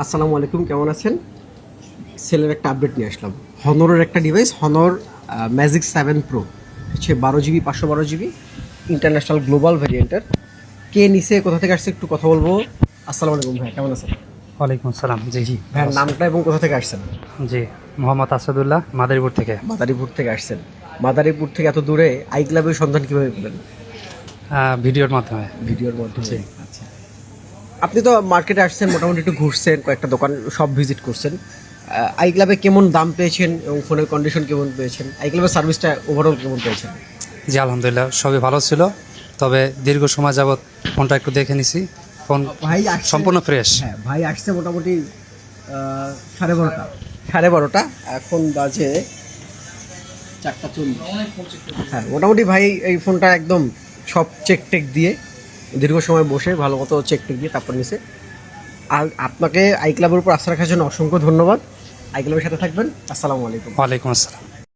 আসসালামু আলাইকুম, কেমন আছেন? সেলের একটা আপডেট নিয়ে আসলাম। হনরের একটা ডিভাইস, হনর ম্যাজিক 7 প্রো, হচ্ছে 12 জিবি 512 জিবি ইন্টারন্যাশনাল গ্লোবাল ভ্যারিয়েন্টের। কে নিচে, কোথা থেকে আসছে একটু কথা বলবো। আসসালামু আলাইকুম ভাই, কেমন আছেন? ওয়ালাইকুম আসসালাম। জি ভাইয়ের নামটা এবং কোথা থেকে আসছেন? জি, মোহাম্মদ আসাদুল্লাহ, মাদারীপুর থেকে। মাদারীপুর থেকে আসছেন। মাদারীপুর থেকে এত দূরে আই ক্লাবের সন্ধান কীভাবে পেলেন? ভিডিওর মাধ্যমে। ভিডিওর মাধ্যমে। জি। আচ্ছা, আপনি তো মার্কেটে আসছেন, মোটামুটি একটু ঘুরছেন, কয়েকটা দোকান সব ভিজিট করছেন। আই ক্লাবে কেমন দাম পেয়েছেন এবং ফোনের কন্ডিশন কেমন পেয়েছেন? আই ক্লাবের সার্ভিসটা ওভারঅল কেমন পেয়েছেন? জি আলহামদুলিল্লাহ, সবই ভালো ছিল। তবে দীর্ঘ সময় যাবৎ ফোনটা একটু দেখে নিছি। ফোন ভাই আসছে, সম্পূর্ণ ফ্রেশ। হ্যাঁ ভাই আসছে মোটামুটি 12:30, 12:30। এখন বাজে 4:40। হ্যাঁ, মোটামুটি ভাই এই ফোনটা একদম সব চেক টেক দিয়ে দীর্ঘ সময় বসে ভালো মতো চেক টেক দিয়ে তারপর নিছে। আর আপনাকে আই ক্লাবের উপর আস্থা রাখার জন্য অসংখ্য ধন্যবাদ। আই ক্লাবের সাথে থাকবেন। আসসালামু আলাইকুম। ওয়ালাইকুম আসসালাম।